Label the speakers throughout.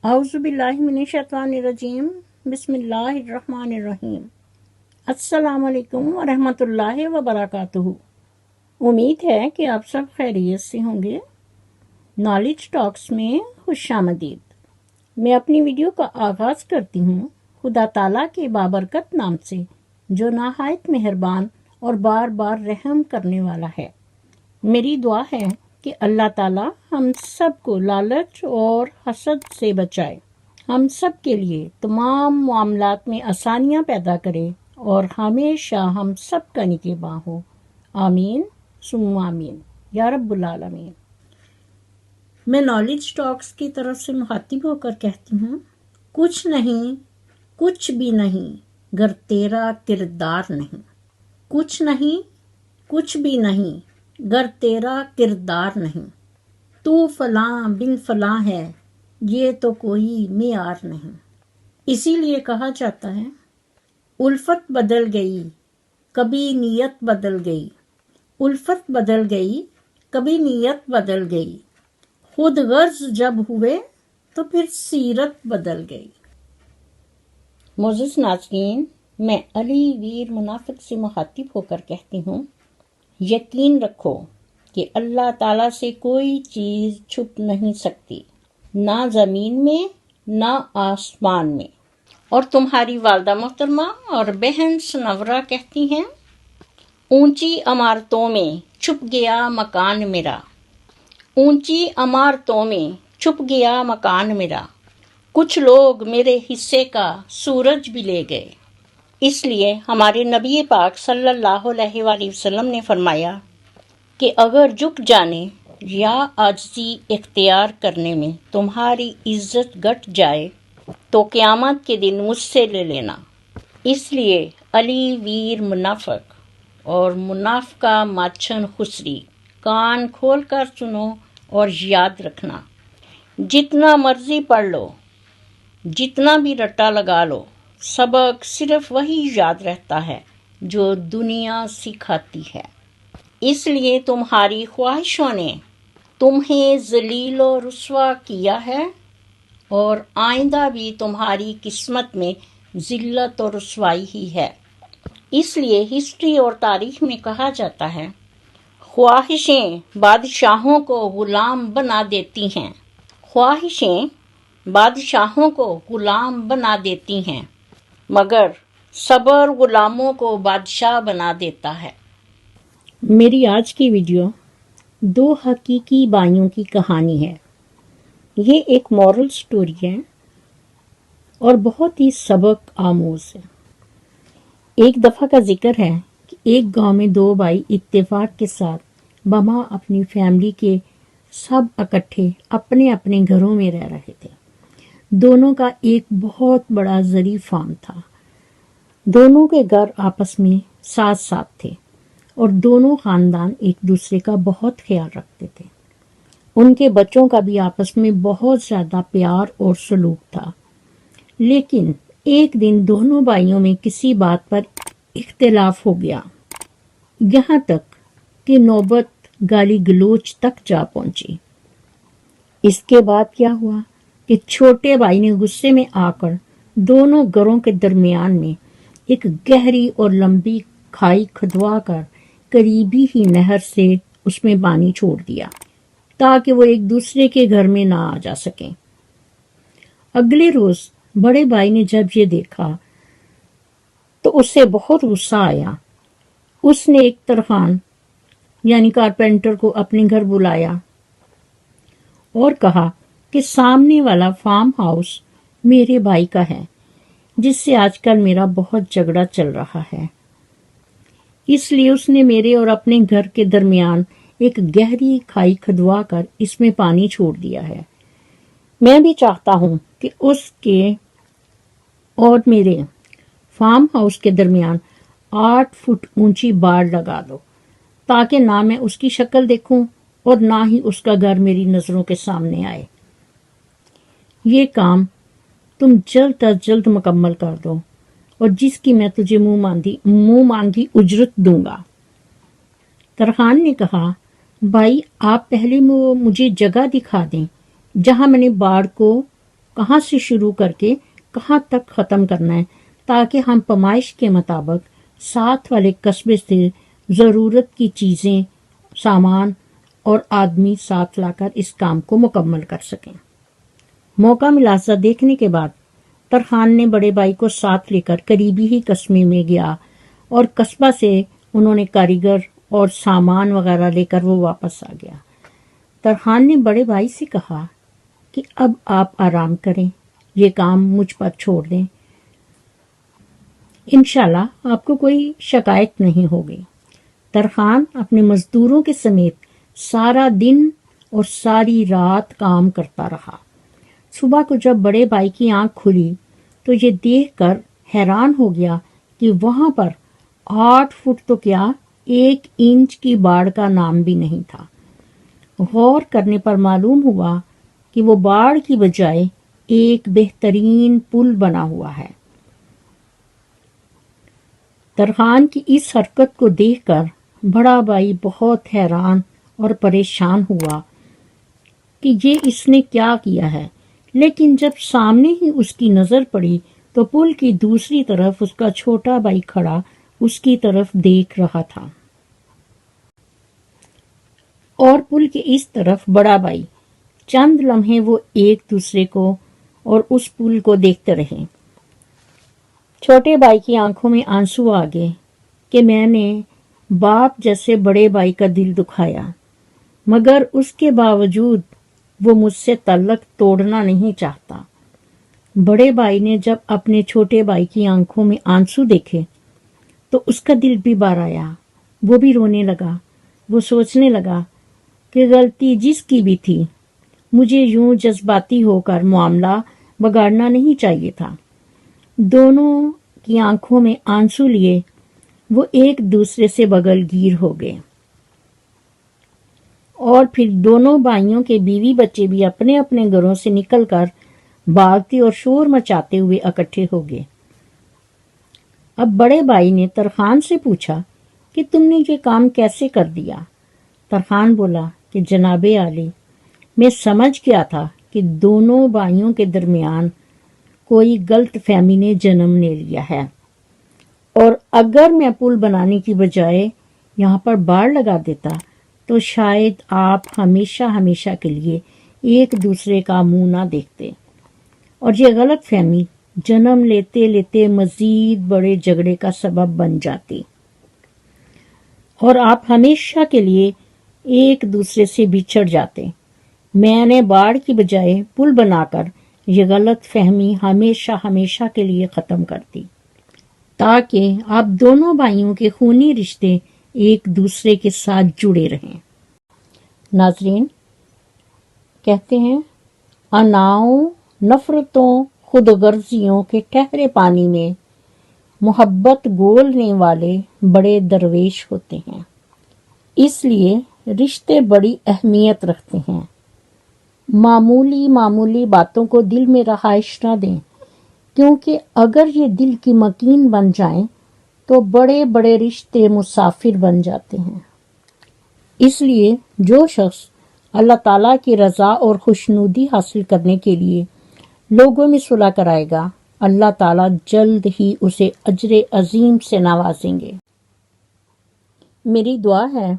Speaker 1: اعوذ باللہ من الشیطان الرجیم بسم اللہ الرحمن الرحیم السلام علیکم ورحمۃ اللہ وبرکاتہ۔ امید ہے کہ آپ سب خیریت سے ہوں گے۔ نالج ٹاکس میں خوش آمدید۔ میں اپنی ویڈیو کا آغاز کرتی ہوں خدا تعالیٰ کے بابرکت نام سے جو نہایت مہربان اور بار بار رحم کرنے والا ہے۔ میری دعا ہے کہ اللہ تعالیٰ ہم سب کو لالچ اور حسد سے بچائے، ہم سب کے لیے تمام معاملات میں آسانیاں پیدا کرے اور ہمیشہ ہم سب کا نگہباں ہو۔ آمین ثم آمین یا رب العالمین۔ میں نالج ٹاکس کی طرف سے مخاطب ہو کر کہتی ہوں، کچھ نہیں، کچھ بھی نہیں گر تیرا کردار نہیں، کچھ نہیں، کچھ بھی نہیں گر تیرا کردار نہیں، تو فلاں بن فلاں ہے یہ تو کوئی معیار نہیں۔ اسی لیے کہا جاتا ہے الفت بدل گئی کبھی نیت بدل گئی، الفت بدل گئی کبھی نیت بدل گئی، خود غرض جب ہوئے تو پھر سیرت بدل گئی۔ معزز ناظرین، میں علی ویر منافق سے مخاطب ہو کر کہتی ہوں، یقین رکھو کہ اللہ تعالیٰ سے کوئی چیز چھپ نہیں سکتی، نہ زمین میں نہ آسمان میں۔ اور تمہاری والدہ محترمہ اور بہن سنورہ کہتی ہیں، اونچی عمارتوں میں چھپ گیا مکان میرا، اونچی عمارتوں میں چھپ گیا مکان میرا، کچھ لوگ میرے حصے کا سورج بھی لے گئے۔ اس لیے ہمارے نبی پاک صلی اللہ علیہ وآلہ وسلم نے فرمایا کہ اگر جھک جانے یا عاجزی اختیار کرنے میں تمہاری عزت گھٹ جائے تو قیامت کے دن مجھ سے لے لینا۔ اس لیے علی ویر منافق اور منافقہ ماچھن خسری، کان کھول کر سنو اور یاد رکھنا، جتنا مرضی پڑھ لو، جتنا بھی رٹا لگا لو، سبق صرف وہی یاد رہتا ہے جو دنیا سکھاتی ہے۔ اس لیے تمہاری خواہشوں نے تمہیں ذلیل و رسوا کیا ہے اور آئندہ بھی تمہاری قسمت میں ذلت و رسوائی ہی ہے۔ اس لیے ہسٹری اور تاریخ میں کہا جاتا ہے، خواہشیں بادشاہوں کو غلام بنا دیتی ہیں، خواہشیں بادشاہوں کو غلام بنا دیتی ہیں، مگر صبر غلاموں کو بادشاہ بنا دیتا ہے۔ میری آج کی ویڈیو دو حقیقی بھائیوں کی کہانی ہے۔ یہ ایک مورل سٹوری ہے اور بہت ہی سبق آموز ہے۔ ایک دفعہ کا ذکر ہے کہ ایک گاؤں میں دو بھائی اتفاق کے ساتھ بما اپنی فیملی کے سب اکٹھے اپنے اپنے گھروں میں رہ رہے تھے۔ دونوں کا ایک بہت بڑا زرعی فارم تھا۔ دونوں کے گھر آپس میں ساتھ ساتھ تھے اور دونوں خاندان ایک دوسرے کا بہت خیال رکھتے تھے۔ ان کے بچوں کا بھی آپس میں بہت زیادہ پیار اور سلوک تھا۔ لیکن ایک دن دونوں بھائیوں میں کسی بات پر اختلاف ہو گیا، یہاں تک کہ نوبت گالی گلوچ تک جا پہنچی۔ اس کے بعد کیا ہوا کہ چھوٹے بھائی نے غصے میں آ کر دونوں گھروں کے درمیان میں ایک گہری اور لمبی کھائی کھدوا کر قریبی ہی نہر سے اس میں پانی چھوڑ دیا تاکہ وہ ایک دوسرے کے گھر میں نہ آ جا سکیں۔ اگلے روز بڑے بھائی نے جب یہ دیکھا تو اسے بہت غصہ آیا۔ اس نے ایک ترخان یعنی کارپینٹر کو اپنے گھر بلایا اور کہا کہ سامنے والا فارم ہاؤس میرے بھائی کا ہے، جس سے آج کل میرا بہت جھگڑا چل رہا ہے۔ اس لیے اس نے میرے اور اپنے گھر کے درمیان ایک گہری کھائی کھدوا کر اس میں پانی چھوڑ دیا ہے۔ میں بھی چاہتا ہوں کہ اس کے اور میرے فارم ہاؤس کے درمیان 8 فٹ اونچی باڑ لگا دو تاکہ نہ میں اس کی شکل دیکھوں اور نہ ہی اس کا گھر میری نظروں کے سامنے آئے۔ یہ کام تم جلد از جلد مکمل کر دو اور جس کی میں تجھے منہ مانگی اجرت دوں گا۔ ترخان نے کہا، بھائی آپ پہلے مجھے جگہ دکھا دیں جہاں میں نے باڑ کو کہاں سے شروع کر کے کہاں تک ختم کرنا ہے، تاکہ ہم پیمائش کے مطابق ساتھ والے قصبے سے ضرورت کی چیزیں، سامان اور آدمی ساتھ لا کر اس کام کو مکمل کر سکیں۔ موقع ملاحظہ دیکھنے کے بعد ترخان نے بڑے بھائی کو ساتھ لے کر قریبی ہی قصبے میں گیا اور قصبہ سے انہوں نے کاریگر اور سامان وغیرہ لے کر وہ واپس آ گیا۔ ترخان نے بڑے بھائی سے کہا کہ اب آپ آرام کریں، یہ کام مجھ پر چھوڑ دیں، انشاءاللہ آپ کو کوئی شکایت نہیں ہوگی۔ ترخان اپنے مزدوروں کے سمیت سارا دن اور ساری رات کام کرتا رہا۔ صبح کو جب بڑے بھائی کی آنکھ کھلی تو یہ دیکھ کر حیران ہو گیا کہ وہاں پر 8 فٹ تو کیا 1 انچ کی باڑ کا نام بھی نہیں تھا۔ غور کرنے پر معلوم ہوا کہ وہ باڑ کی بجائے ایک بہترین پل بنا ہوا ہے۔ ترخان کی اس حرکت کو دیکھ کر بڑا بھائی بہت حیران اور پریشان ہوا کہ یہ اس نے کیا کیا ہے، لیکن جب سامنے ہی اس کی نظر پڑی تو پل کی دوسری طرف اس کا چھوٹا بھائی کھڑا اس کی طرف دیکھ رہا تھا اور پل کے اس طرف بڑا بھائی۔ چند لمحے وہ ایک دوسرے کو اور اس پل کو دیکھتے رہے۔ چھوٹے بھائی کی آنکھوں میں آنسو آ گئے کہ میں نے باپ جیسے بڑے بھائی کا دل دکھایا، مگر اس کے باوجود وہ مجھ سے تعلق توڑنا نہیں چاہتا۔ بڑے بھائی نے جب اپنے چھوٹے بھائی کی آنکھوں میں آنسو دیکھے تو اس کا دل بھی بھر آیا، وہ بھی رونے لگا۔ وہ سوچنے لگا کہ غلطی جس کی بھی تھی، مجھے یوں جذباتی ہو کر معاملہ بگاڑنا نہیں چاہیے تھا۔ دونوں کی آنکھوں میں آنسو لیے وہ ایک دوسرے سے بغل گیر ہو گئے اور پھر دونوں بھائیوں کے بیوی بچے بھی اپنے اپنے گھروں سے نکل کر بھاگتے اور شور مچاتے ہوئے اکٹھے ہو گئے۔ اب بڑے بھائی نے ترخان سے پوچھا کہ تم نے یہ کام کیسے کر دیا؟ ترخان بولا کہ جناب عالی، میں سمجھ گیا تھا کہ دونوں بھائیوں کے درمیان کوئی غلط فہمی نے جنم لے لیا ہے، اور اگر میں پل بنانے کی بجائے یہاں پر باڑ لگا دیتا تو شاید آپ ہمیشہ ہمیشہ کے لیے ایک دوسرے کا منہ نہ دیکھتے، اور یہ غلط فہمی جنم لیتے لیتے مزید بڑے جھگڑے کا سبب بن جاتی، اور آپ ہمیشہ کے لیے ایک دوسرے سے بچھڑ جاتے۔ میں نے باڑ کی بجائے پل بنا کر یہ غلط فہمی ہمیشہ ہمیشہ کے لیے ختم کر دی، تاکہ آپ دونوں بھائیوں کے خونی رشتے ایک دوسرے کے ساتھ جڑے رہیں۔ ناظرین، کہتے ہیں اناؤں نفرتوں خود غرضیوں کے ٹھہرے پانی میں محبت گولنے والے بڑے درویش ہوتے ہیں، اس لیے رشتے بڑی اہمیت رکھتے ہیں۔ معمولی معمولی باتوں کو دل میں رہائش نہ دیں، کیونکہ اگر یہ دل کی مکین بن جائیں تو بڑے بڑے رشتے مسافر بن جاتے ہیں۔ اس لیے جو شخص اللہ تعالیٰ کی رضا اور خوشنودی حاصل کرنے کے لیے لوگوں میں صلح کرائے گا، اللہ تعالیٰ جلد ہی اسے اجر عظیم سے نوازیں گے۔ میری دعا ہے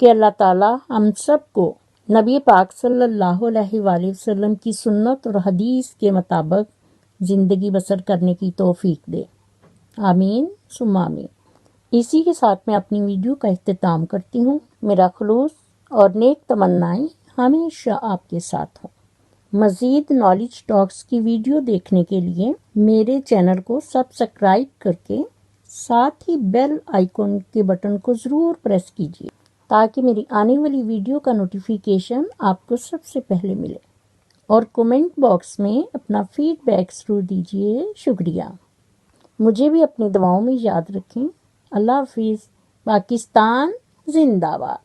Speaker 1: کہ اللہ تعالیٰ ہم سب کو نبی پاک صلی اللہ علیہ وآلہ وسلم کی سنت اور حدیث کے مطابق زندگی بسر کرنے کی توفیق دے، آمین ثم آمین۔ اسی کے ساتھ میں اپنی ویڈیو کا اختتام کرتی ہوں۔ میرا خلوص اور نیک تمنائیں ہمیشہ آپ کے ساتھ ہوں۔ مزید نالج ٹاکس کی ویڈیو دیکھنے کے لیے میرے چینل کو سبسکرائب کر کے ساتھ ہی بیل آئیکن کے بٹن کو ضرور پریس کیجیے، تاکہ میری آنے والی ویڈیو کا نوٹیفیکیشن آپ کو سب سے پہلے ملے، اور کومنٹ باکس میں اپنا فیڈ بیک ضرور دیجیے۔ شکریہ۔ مجھے بھی اپنی دعاؤں میں یاد رکھیں۔ اللہ حافظ۔ پاکستان زندہ باد۔